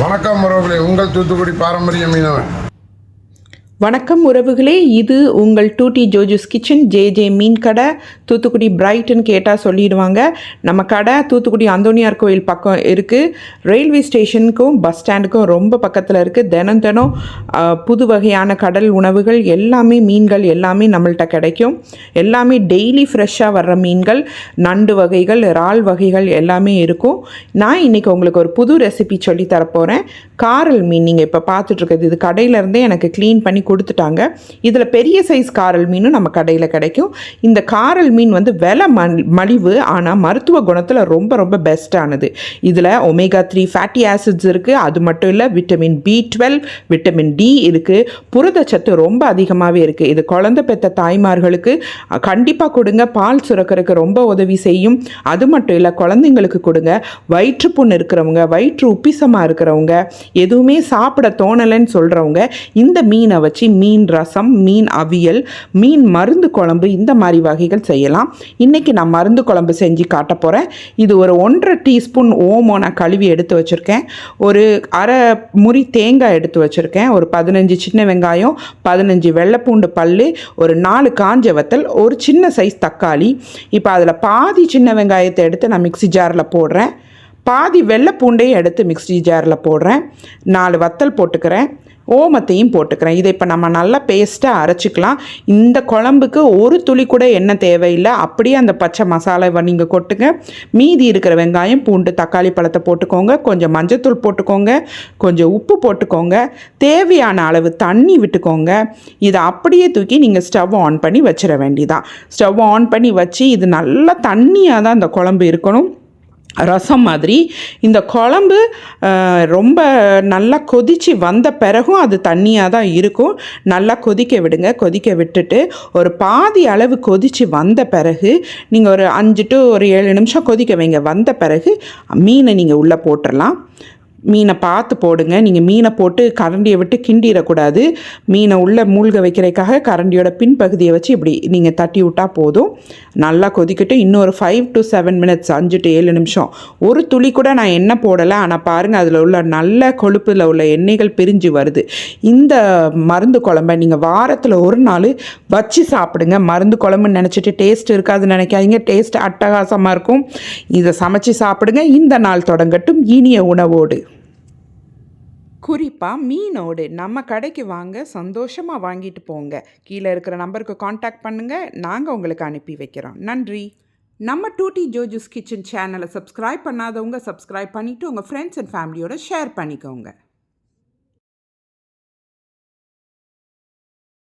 வணக்கம் உறவுகளே, உங்கள் தூத்துக்குடி பாரம்பரிய மீனவன். வணக்கம் உறவுகளே, இது உங்கள் டூட்டி ஜோஜூஸ் கிச்சன். ஜே மீன் கடை, தூத்துக்குடி பிரைட்டுன்னு கேட்டால் சொல்லிடுவாங்க. நம்ம கடை தூத்துக்குடி அந்தோனியார் கோயில் பக்கம் இருக்குது. ரயில்வே ஸ்டேஷனுக்கும் பஸ் ஸ்டாண்டுக்கும் ரொம்ப பக்கத்தில் இருக்குது. தினம் புது வகையான கடல் உணவுகள் எல்லாமே, மீன்கள் எல்லாமே நம்மள்கிட்ட கிடைக்கும். எல்லாமே டெய்லி ஃப்ரெஷ்ஷாக வர்ற மீன்கள், நண்டு வகைகள், இறால் வகைகள் எல்லாமே இருக்கும். நான் இன்றைக்கி உங்களுக்கு ஒரு புது ரெசிபி சொல்லி தரப்போகிறேன். காரல் மீன் நீங்கள் இப்போ பார்த்துட்ருக்குது, இது கடையிலேருந்தே எனக்கு க்ளீன் பண்ணி கொடுத்துட்டாங்க. இதில் பெரிய சைஸ் காரல் மீனும் நம்ம கடையில் கிடைக்கும். இந்த காரல் மீன் வந்து விலை மலிவு, ஆனால் மருத்துவ குணத்தில் ரொம்ப ரொம்ப பெஸ்ட்டானது. இதில் ஒமேகா 3 ஃபேட்டி ஆசிட்ஸ் இருக்குது. அது மட்டும் இல்லை, விட்டமின் B12, விட்டமின் D இருக்குது. புரதச்சத்து ரொம்ப அதிகமாகவே இருக்குது. இது குழந்தை பெற்ற தாய்மார்களுக்கு கண்டிப்பாக கொடுங்க. பால் சுரக்கிறதுக்கு ரொம்ப உதவி செய்யும். அது மட்டும் இல்லை, குழந்தைங்களுக்கு கொடுங்க. வயிற்றுப்புண் இருக்கிறவங்க, வயிற்று உப்பிசமாக இருக்கிறவங்க, எதுவுமே சாப்பிட தோணலைன்னு சொல்கிறவங்க இந்த மீனை வச்சு மீன் ரசம், மீன் அவியல், மீன் மருந்து குழம்பு, இந்த மாதிரி வகைகள் செய்யலாம். இன்றைக்கி நான் மருந்து குழம்பு செஞ்சு காட்ட போகிறேன். இது ஒரு 1.5 டீஸ்பூன் ஓமம் நான் கழுவி எடுத்து வச்சுருக்கேன். ஒரு அரை முறி தேங்காய் எடுத்து வச்சுருக்கேன். ஒரு 15 சின்ன வெங்காயம், 15 வெள்ளைப்பூண்டு பல், ஒரு 4 காஞ்ச வத்தல், ஒரு சின்ன சைஸ் தக்காளி. இப்போ அதில் பாதி சின்ன வெங்காயத்தை எடுத்து நான் மிக்ஸி ஜாரில் போடுறேன். பாதி வெள்ளை பூண்டையும் எடுத்து மிக்ஸி ஜாரில் போடுறேன். 4 வத்தல் போட்டுக்கிறேன். ஓமத்தையும் போட்டுக்கிறேன். இதை இப்போ நம்ம நல்லா பேஸ்ட்டாக அரைச்சிக்கலாம். இந்த குழம்புக்கு ஒரு துளி கூட எண்ணெய் தேவையில்லை. அப்படியே அந்த பச்சை மசாலாவை நீங்கள் கொட்டுங்க. மீதி இருக்கிற வெங்காயம், பூண்டு, தக்காளி பழத்தை போட்டுக்கோங்க. கொஞ்சம் மஞ்சத்தூள் போட்டுக்கோங்க. கொஞ்சம் உப்பு போட்டுக்கோங்க. தேவையான அளவு தண்ணி விட்டுக்கோங்க. இதை அப்படியே தூக்கி நீங்கள் ஸ்டவ் ஆன் பண்ணி வச்சிட வேண்டியதான். ஸ்டவ் ஆன் பண்ணி வச்சு, இது நல்லா தண்ணியாக தான் இந்த குழம்பு இருக்கணும், ரசம் மாதிரி. இந்த குழம்பு ரொம்ப நல்லா கொதித்து வந்த பிறகும் அது தண்ணியாக தான் இருக்கும். நல்லா கொதிக்க விடுங்க. கொதிக்க விட்டுட்டு ஒரு பாதி அளவு கொதித்து வந்த பிறகு நீங்கள் ஒரு 5 to 7 நிமிஷம் கொதிக்க வைங்க. வந்த பிறகு மீனை நீங்கள் உள்ளே போட்டுடலாம். மீனை பார்த்து போடுங்க. நீங்கள் மீனை போட்டு கரண்டியை விட்டு கிண்டிடக்கூடாது. மீனை உள்ளே மூழ்க வைக்கிறதுக்காக கரண்டியோட பின்பகுதியை வச்சு இப்படி நீங்கள் தட்டி விட்டால் போதும். நல்லா கொதிக்கட்டு. இன்னொரு 5 to 7 மினிட்ஸ், 5 to 7 நிமிஷம். ஒரு துளி கூட நான் எண்ணெய் போடலை. ஆனால் பாருங்கள், அதில் உள்ள நல்ல கொழுப்பில் உள்ள எண்ணெய்கள் பிரிஞ்சு வருது. இந்த மருந்து குழம்பை நீங்கள் வாரத்தில் ஒரு நாள் வச்சு சாப்பிடுங்க. மருந்து குழம்புன்னு நினச்சிட்டு டேஸ்ட் இருக்காதுன்னு நினைக்காதீங்க. டேஸ்ட் அட்டகாசமாக இருக்கும். இதை சமைச்சு சாப்பிடுங்க. இந்த நாள் தொடங்கட்டும் இனிய உணவோடு. குறிப்பாக மீனோடு நம்ம கடைக்கு வாங்க, சந்தோஷமாக வாங்கிட்டு போங்க. கீழே இருக்கிற நம்பருக்கு காண்டாக்ட் பண்ணுங்கள். நாங்கள் உங்களுக்கு அனுப்பி வைக்கிறோம். நன்றி. நம்ம டூட்டி ஜோஜூஸ் கிச்சன் சேனலை சப்ஸ்கிரைப் பண்ணாதவங்க சப்ஸ்கிரைப் பண்ணிவிட்டு உங்கள் ஃப்ரெண்ட்ஸ் அண்ட் ஃபேமிலியோட ஷேர் பண்ணிக்கோங்க.